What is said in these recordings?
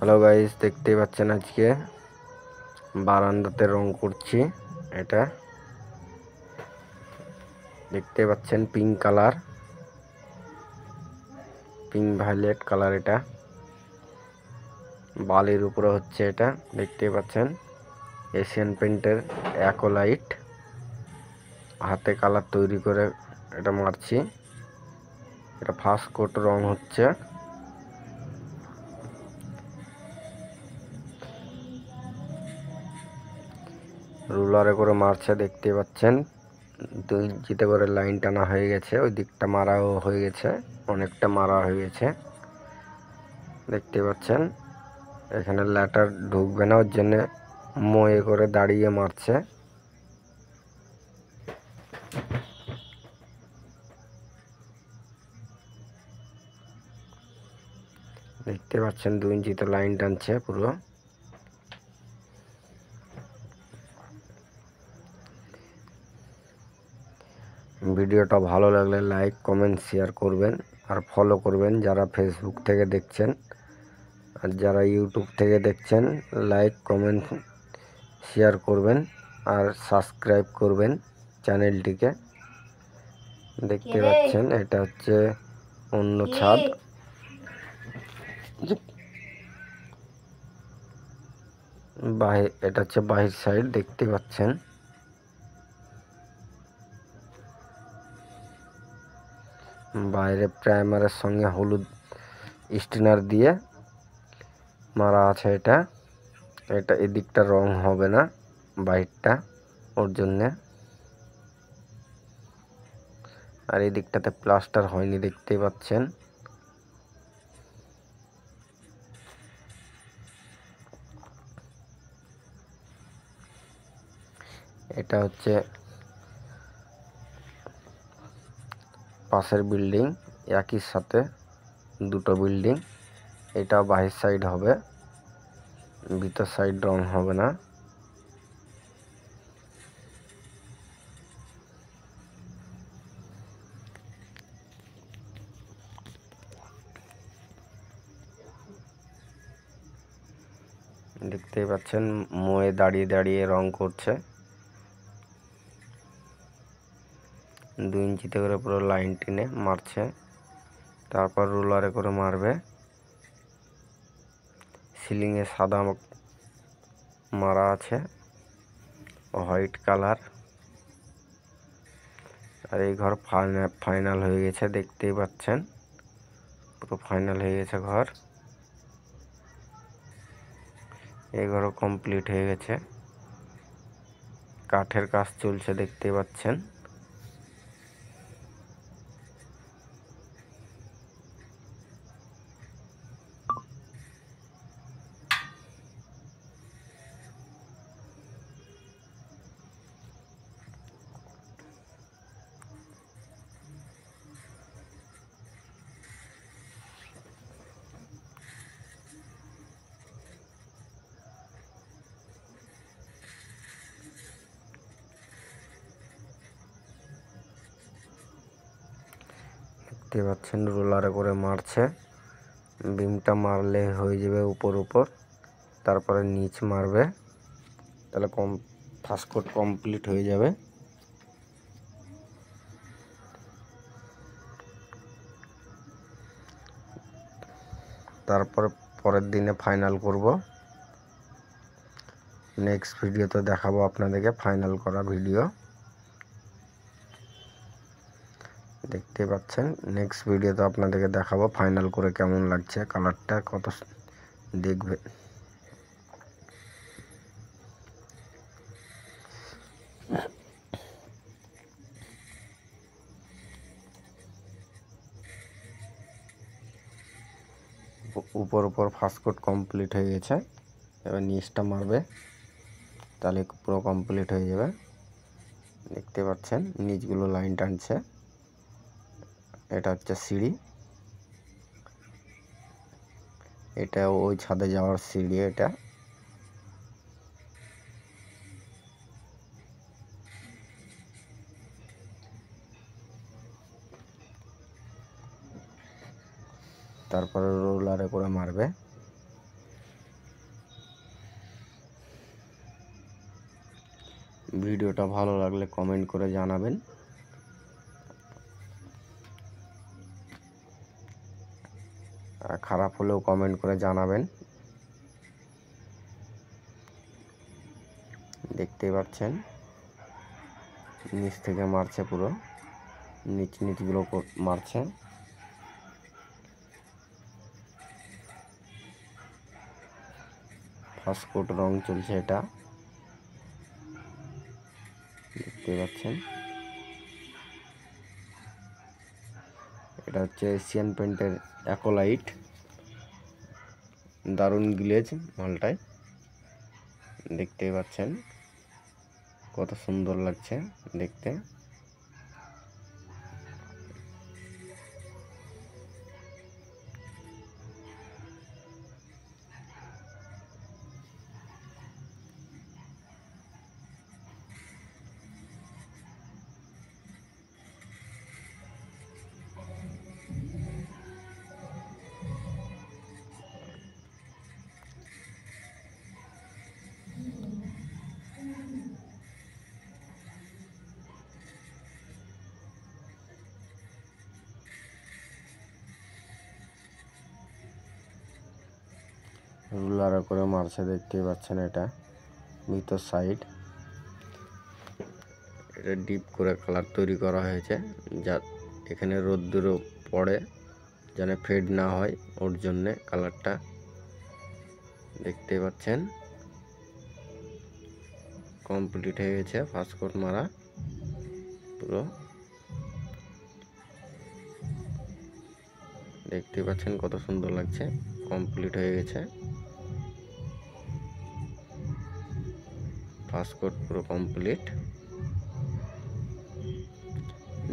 Hello guys, দেখতেই পাচ্ছেন আজকে বারান্দাতে রং করছি। এটা দেখতে পাচ্ছেন pink colour, pink violet colour. এটা বালির উপরে হচ্ছে। এটা দেখতেই পাচ্ছেন এশিয়ান পেইন্টের অ্যাকোলাইট হাতে কালার তৈরি করে এটা মারছি। এটা ফার্স্ট কোট রং হচ্ছে। রুলারে করে মারছে, দেখতে পাচ্ছেন 2 ইঞ্চিতে করে লাইন টানা হয়ে গেছে। ওই দিকটা মারাও হয়ে গেছে, অনেকটা মারা হয়ে গেছে দেখতে পাচ্ছেন। এখানে ল্যাটার ঢুকবে না, ওর জন্য ময়ে করে দাঁড়িয়ে মারছে। দেখতে পাচ্ছেন 2 ইঞ্চিতে লাইন টানছে পুরো। ভিডিওটা ভালো লাগলে লাইক কমেন্ট শেয়ার করবেন আর ফলো করবেন যারা ফেসবুক থেকে দেখছেন। আর যারা ইউটিউব থেকে দেখছেন লাইক কমেন্ট শেয়ার করবেন আর সাবস্ক্রাইব করবেন চ্যানেলটিকে। দেখতে পাচ্ছেন এটা হচ্ছে অন্য ছাদ। এটা হচ্ছে বাহির সাইড, দেখতে পাচ্ছেন। বাইরে প্রাইমারের সঙ্গে হলুদ স্টিনার দিয়ে মারা আছে। এটা এদিকটা রং হবে না বাইরটা, ওর জন্যে। আর এই দিকটাতে প্লাস্টার হয়নি, দেখতেই পাচ্ছেন। এটা হচ্ছে পাশের বিল্ডিং, একই সাথে দুটো বিল্ডিং। এটা বাহির সাইড হবে, ভিতর সাইড রং হবে না। দেখতেই পাচ্ছেন ময়ে দাঁড়িয়ে দাঁড়িয়ে রং করছে। 2 ইঞ্চিতে করে পুরো লাইন টেনে মারছে, তারপর রুলারে করে মারবে। সিলিংয়ে সাদা মারা আছে, হোয়াইট কালার। আর এই ঘর ফাইনাল হয়ে গেছে, দেখতেই পাচ্ছেন পুরো ফাইনাল হয়ে গেছে ঘর। এই ঘরও কমপ্লিট হয়ে গেছে, কাঠের কাজ চলছে দেখতেই পাচ্ছেন। দেখতে পাচ্ছেন রোলারে করে মারছে। বিমটা মারলে হয়ে যাবে উপর, তারপরে নিচ মারবে, তাহলে ফার্স্ট কোট কমপ্লিট হয়ে যাবে। তারপর পরের দিনে ফাইনাল করব। নেক্সট ভিডিওতে দেখাবো আপনাদেরকে ফাইনাল করা ভিডিও। দেখতে পাচ্ছেন নেক্সট ভিডিওতে আপনাদেরকে দেখাবো ফাইনাল করে কেমন লাগছে, কালারটা কত দেখবে। উপর ফার্স্ট কোট কমপ্লিট হয়ে গেছে, এবার নিচটা মারবে, তাহলে পুরো কমপ্লিট হয়ে যাবে। দেখতে পাচ্ছেন নিচগুলো লাইন টানছে। এটা হচ্ছে সিঁড়ি, এটা ওই ছাদে যাওয়ার সিঁড়ি। এটা তারপরে রোলারে করে মারবে। ভিডিওটা ভালো লাগলে কমেন্ট করে জানাবেন। আর খারাপ হলেও কমেন্ট করে জানাবেন। দেখতেই পাচ্ছেন নিচ থেকে মারছে, পুরো নিচগুলো মারছে। ফার্স্ট কোট রং চলছে, এটা দেখতে পাচ্ছেন। এটা হচ্ছে এশিয়ান পেন্টের অ্যাকোলাইট, দারুণ গ্লেজ মালটায়, দেখতেই পাচ্ছেন কত সুন্দর লাগছে দেখতে। রুলার করে মারছে, দেখতেই পাচ্ছেন। এটা ভিতর সাইড, এটা ডিপ করে কালার তৈরি করা হয়েছে, যা এখানে রোদ্দুরও পড়ে যেন ফেড না হয়, ওর জন্যে কালারটা দেখতেই পাচ্ছেন। কমপ্লিট হয়ে গেছে ফার্স্ট কোট মারা পুরো, দেখতে পাচ্ছেন কত সুন্দর লাগছে। কমপ্লিট হয়ে গেছে ফার্স্ট কোট পুরো কমপ্লিট।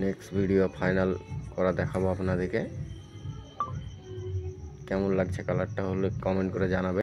নেক্সট ভিডিও ফাইনাল করা দেখাবো আপনাদেরকে। কেমন লাগছে কালারটা হলে কমেন্ট করে জানাবেন।